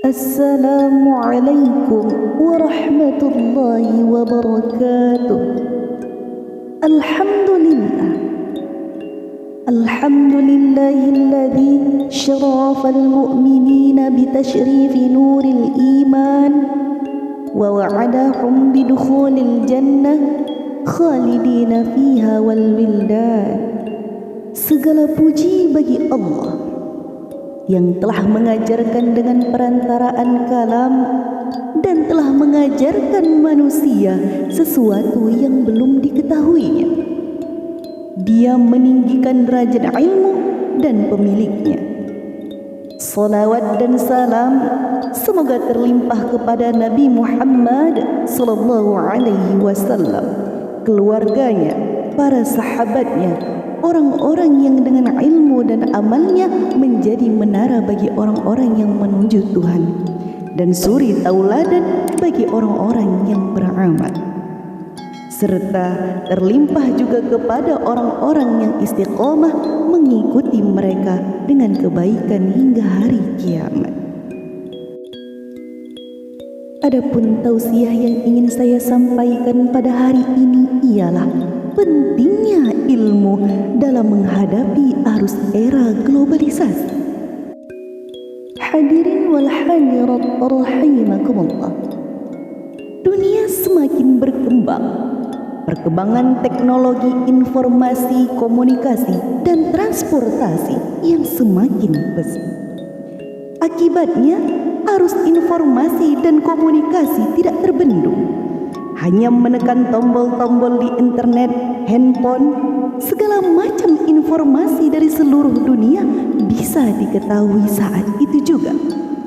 Assalamualaikum warahmatullahi wabarakatuh. Alhamdulillah. Alhamdulillahilladzi syarafal mu'minina bitashrifi nuril iman wa wa'adahum bidukhulil jannah khalidina fiha wal wildan. Segala puji bagi Allah yang telah mengajarkan dengan perantaraan kalam dan telah mengajarkan manusia sesuatu yang belum diketahuinya. Dia meninggikan derajat ilmu dan pemiliknya. Salawat dan salam semoga terlimpah kepada Nabi Muhammad sallallahu alaihi wasallam, keluarganya, para sahabatnya, orang-orang yang dengan ilmu dan amalnya menjadi menara bagi orang-orang yang menuju Tuhan, dan suri tauladan bagi orang-orang yang beramal, serta terlimpah juga kepada orang-orang yang istiqomah mengikuti mereka dengan kebaikan hingga hari kiamat. Adapun tausiah yang ingin saya sampaikan pada hari ini ialah pentingnya ilmu dalam menghadapi arus era globalisasi. Hadirin wal hadirat rahimakumullah. Dunia semakin berkembang. Perkembangan teknologi informasi, komunikasi, dan transportasi yang semakin pesat. Akibatnya, arus informasi dan komunikasi tidak terbendung. Hanya menekan tombol-tombol di internet, handphone, segala macam informasi dari seluruh dunia bisa diketahui saat itu juga.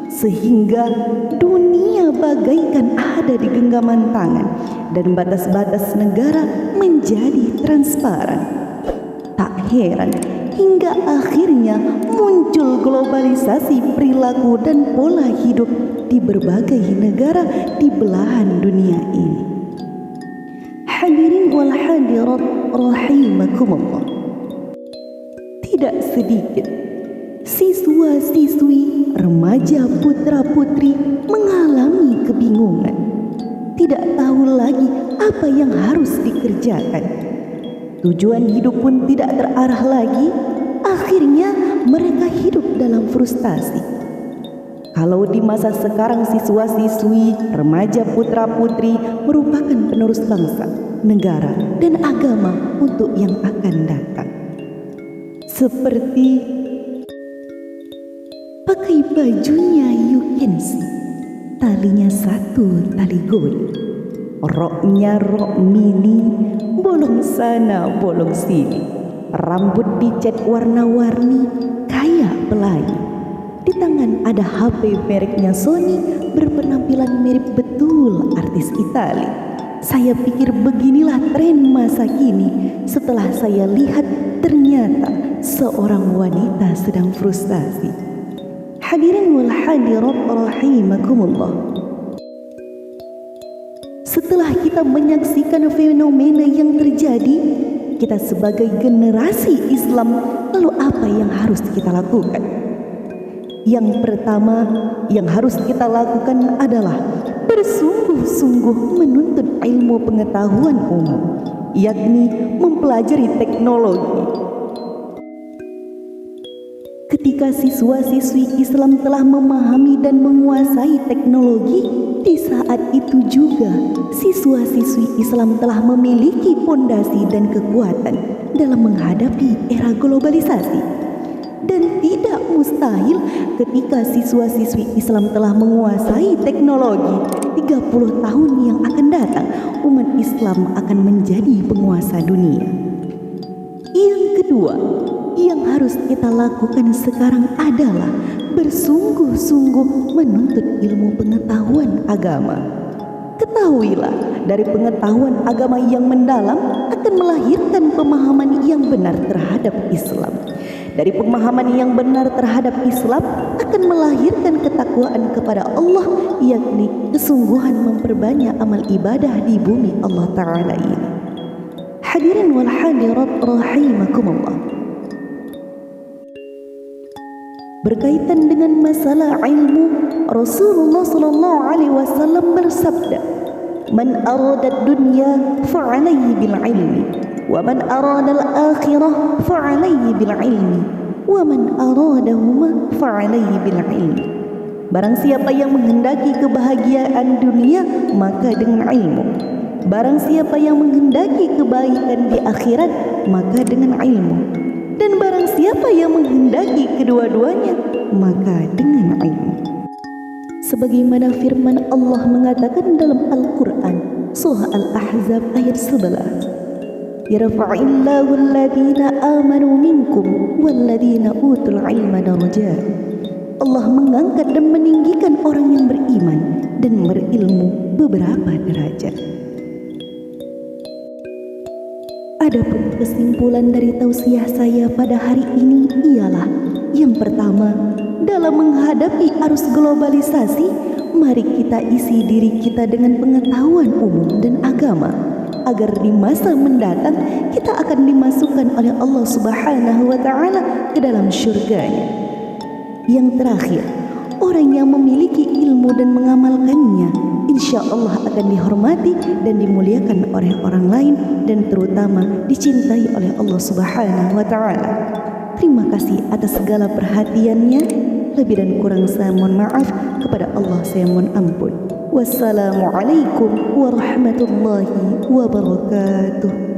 Sehingga dunia bagaikan ada di genggaman tangan dan batas-batas negara menjadi transparan. Tak heran hingga akhirnya muncul globalisasi perilaku dan pola hidup di berbagai negara di belahan dunia ini. Hadirin wal hadirat rahimakumullah. Tidak sedikit siswa-siswi, remaja, putra-putri mengalami kebingungan. Tidak tahu lagi apa yang harus dikerjakan. Tujuan hidup pun tidak terarah lagi. Akhirnya mereka hidup dalam frustasi. Kalau di masa sekarang siswa-siswi, remaja, putra-putri merupakan penerus bangsa, negara, dan agama untuk yang akan datang. Seperti pakai bajunya you can see, talinya satu tali gold, roknya rok mini, bolong sana bolong sini, rambut dicat warna-warni kayak pelangi. Di tangan ada HP mereknya Sony berpenampilan mirip betul artis Itali. Saya pikir beginilah tren masa kini. Setelah saya lihat ternyata seorang wanita sedang frustasi. Hadirin wal hadirat rahimakumullah. Setelah kita menyaksikan fenomena yang terjadi, kita sebagai generasi Islam, lalu apa yang harus kita lakukan? Yang pertama yang harus kita lakukan adalah bersungguh-sungguh menuntut ilmu pengetahuan umum, yakni mempelajari teknologi. Ketika siswa-siswi Islam telah memahami dan menguasai teknologi, di saat itu juga siswa-siswi Islam telah memiliki fondasi dan kekuatan dalam menghadapi era globalisasi. Dan tidak mustahil ketika siswa-siswi Islam telah menguasai teknologi, 30 tahun yang akan datang umat Islam akan menjadi penguasa dunia. Yang kedua yang harus kita lakukan sekarang adalah bersungguh-sungguh menuntut ilmu pengetahuan agama. Ketahuilah, dari pengetahuan agama yang mendalam akan melahirkan pemahaman yang benar terhadap Islam. Dari pemahaman yang benar terhadap Islam akan melahirkan ketakwaan kepada Allah, yakni kesungguhan memperbanyak amal ibadah di bumi Allah Ta'ala ini. Hadirin wal hadirat rahimakumullah. Berkaitan dengan masalah ilmu, Rasulullah sallallahu alaihi wasallam bersabda, "Man arada dunya fa'alaihi bil ilmi, wa man arada al-akhirah fa'alaihi bil ilmi, wa man aradahuma fa'alaihi bil ilmi." Barang siapa yang menghendaki kebahagiaan dunia, maka dengan ilmu. Barang siapa yang menghendaki kebaikan di akhirat, maka dengan ilmu. Dan barang siapa yang menghendaki kedua-duanya, maka dengan ilmu. Sebagaimana firman Allah mengatakan dalam Al-Quran, Surah Al-Ahzab ayat 11, "Yarfa'illahu alladhina amanu minkum walladhina utul ilma darajat." Allah mengangkat dan meninggikan orang yang beriman dan berilmu beberapa derajat. Adapun kesimpulan dari tausiah saya pada hari ini ialah, yang pertama, dalam menghadapi arus globalisasi, mari kita isi diri kita dengan pengetahuan umum dan agama, agar di masa mendatang kita akan dimasukkan oleh Allah Subhanahu wa Ta'ala ke dalam syurganya. Yang terakhir, orang yang memiliki ilmu dan mengamalkannya, insya Allah akan dihormati dan dimuliakan oleh orang lain, dan terutama dicintai oleh Allah Subhanahu wa Ta'ala. Terima kasih atas segala perhatiannya. Lebih dan kurang saya mohon maaf. Kepada Allah saya mohon ampun. Wassalamualaikum warahmatullahi wabarakatuh.